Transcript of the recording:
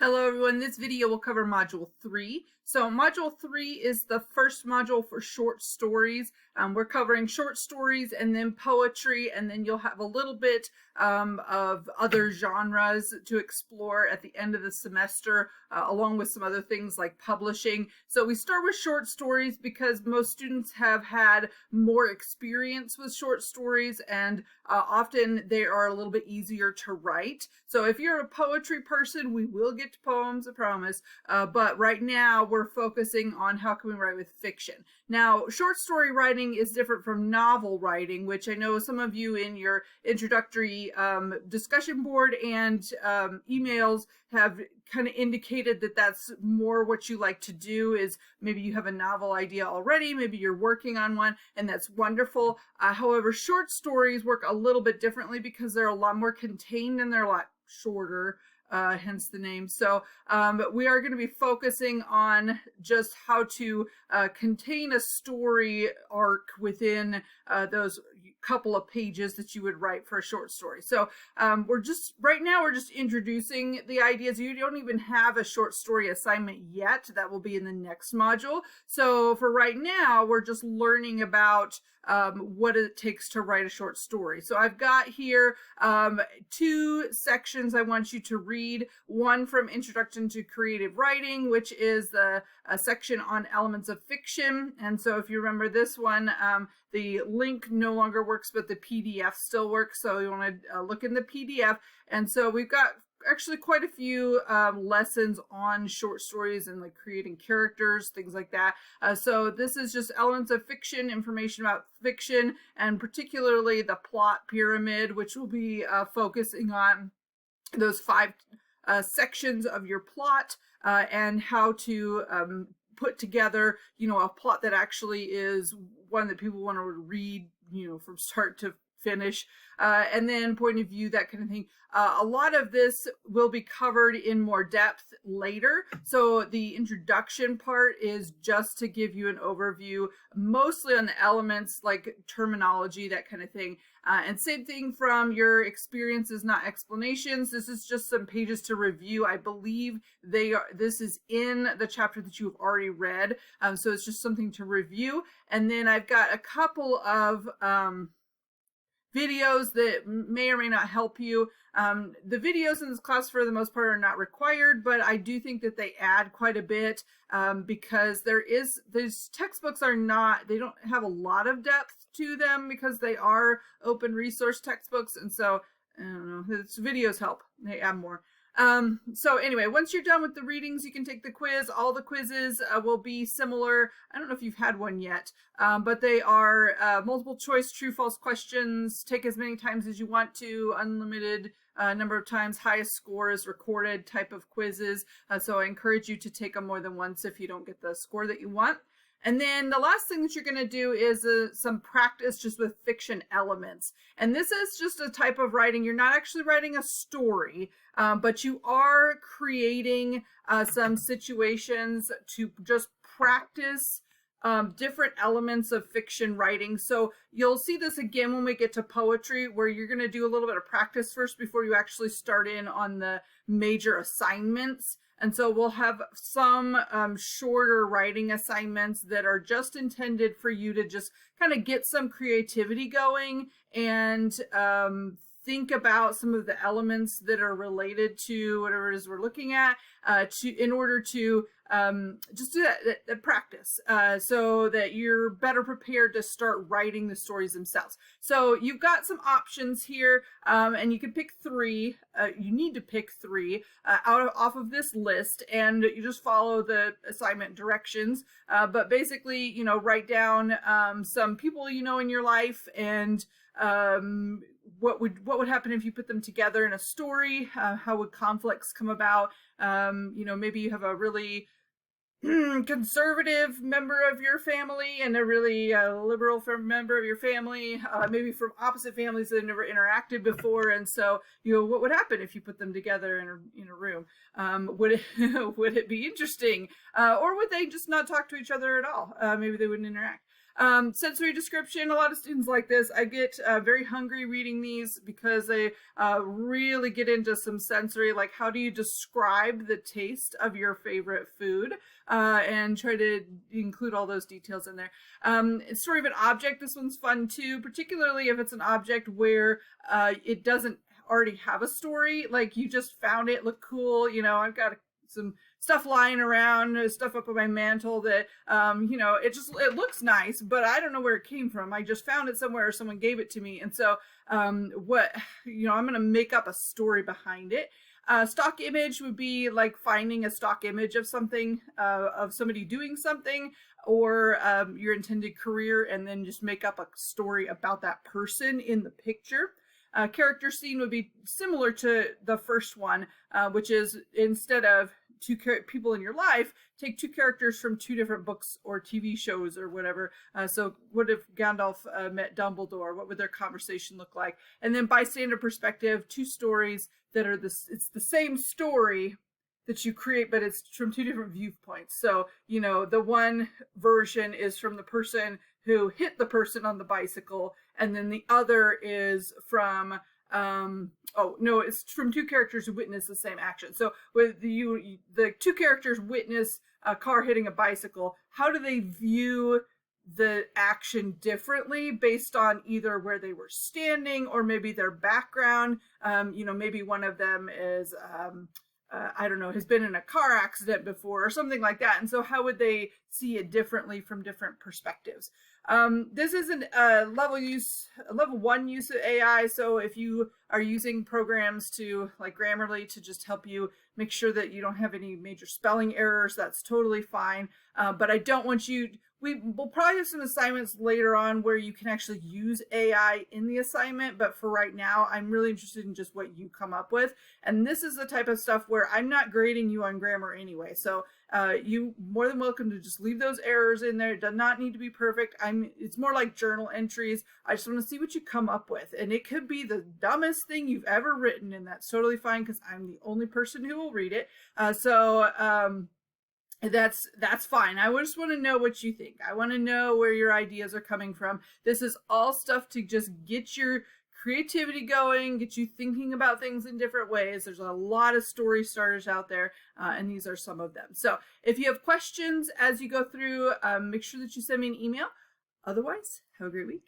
Hello everyone, this video will cover Module 3. So Module 3 is the first module for short stories. We're covering short stories and then poetry, and then you'll have a little bit of other genres to explore at the end of the semester, along with some other things like publishing. So we start with short stories because most students have had more experience with short stories, and often they are a little bit easier to write. So if you're a poetry person, we will get to poems, I promise. But right now we're focusing on how can we write with fiction. Now, short story writing is different from novel writing, which I know some of you in your introductory discussion board and emails have kind of indicated that that's more what you like to do. Is maybe you have a novel idea already, maybe you're working on one, and that's wonderful. However, short stories work a little bit differently because they're a lot more contained and they're a lot shorter. Hence the name. So we are going to be focusing on just how to contain a story arc within those couple of pages that you would write for a short story. So right now we're just introducing the ideas. You don't even have a short story assignment yet. That will be in the next module. So for right now, we're just learning about what it takes to write a short story. So I've got here two sections I want you to read. One from Introduction to Creative Writing, which is the section on elements of fiction. And so if you remember this one, the link no longer works, but the PDF still works. So you want to look in the PDF. And so we've got actually quite a few lessons on short stories and like creating characters, things like that. So this is just elements of fiction, information about fiction, and particularly the plot pyramid, which will be focusing on those five sections of your plot and how to put together, a plot that actually is one that people want to read, from start to finish, and then point of view, that kind of thing. A lot of this will be covered in more depth later. So the introduction part is just to give you an overview, mostly on the elements like terminology, that kind of thing. And same thing from your experiences, not explanations. This is just some pages to review. I believe this is in the chapter that you've already read. So it's just something to review. And then I've got a couple of videos that may or may not help you. The videos in this class for the most part are not required, but I do think that they add quite a bit because these textbooks they don't have a lot of depth to them because they are open resource textbooks. And so, I don't know, videos help. They add more. So anyway, once you're done with the readings, you can take the quiz. All the quizzes will be similar. I don't know if you've had one yet, but they are multiple choice, true, false questions. Take as many times as you want to, unlimited number of times, highest score is recorded type of quizzes. So I encourage you to take them more than once if you don't get the score that you want. And then the last thing that you're going to do is some practice just with fiction elements. And this is just a type of writing. You're not actually writing a story, but you are creating some situations to just practice different elements of fiction writing. So you'll see this again when we get to poetry, where you're going to do a little bit of practice first before you actually start in on the major assignments. And so we'll have some shorter writing assignments that are just intended for you to just kind of get some creativity going and think about some of the elements that are related to whatever it is we're looking at in order to just do that practice so that you're better prepared to start writing the stories themselves. So you've got some options here, and you can pick three. You need to pick three off of this list, and you just follow the assignment directions. But basically, write down some people in your life, and what would happen if you put them together in a story. How would conflicts come about? Maybe you have a really conservative member of your family and a really liberal member of your family, maybe from opposite families that have never interacted before. And so, what would happen if you put them together in a room? Would it be interesting? Or would they just not talk to each other at all? Maybe they wouldn't interact. Sensory description, a lot of students like this. I get very hungry reading these because they really get into some sensory, like how do you describe the taste of your favorite food, and try to include all those details in there. Story of an object, this one's fun too, particularly if it's an object where it doesn't already have a story, like you just found it, look cool, you know, I've got some stuff lying around, stuff up on my mantle that you know, it looks nice, but I don't know where it came from. I just found it somewhere, or someone gave it to me, and so what, you know, I'm gonna make up a story behind it. Stock image would be like finding a stock image of something, of somebody doing something, or your intended career, and then just make up a story about that person in the picture. Character scene would be similar to the first one, which is instead of two people in your life, take two characters from two different books or TV shows or whatever. So what if Gandalf met Dumbledore? What would their conversation look like? And then bystander perspective, two stories that are it's the same story that you create, but it's from two different viewpoints. So, you know, the one version is from the person who hit the person on the bicycle, and then the other is from oh no, it's from two characters who witness the same action. So with the two characters witness a car hitting a bicycle, how do they view the action differently based on either where they were standing or maybe their background? You know, maybe one of them is I don't know, has been in a car accident before or something like that. And so how would they see it differently from different perspectives? This is a level 1 use of AI. So if you are using programs to like Grammarly to just help you make sure that you don't have any major spelling errors, that's totally fine. But I don't want you, we'll probably have some assignments later on where you can actually use AI in the assignment, but for right now, I'm really interested in just what you come up with. And this is the type of stuff where I'm not grading you on grammar anyway. So you more than welcome to just leave those errors in there. It does not need to be perfect. It's more like journal entries. I just want to see what you come up with. And it could be the dumbest thing you've ever written, and that's totally fine because I'm the only person who will read it. That's fine. I just want to know what you think. I want to know where your ideas are coming from. This is all stuff to just get your creativity going, get you thinking about things in different ways. There's a lot of story starters out there, and these are some of them. So if you have questions as you go through, make sure that you send me an email. Otherwise, have a great week.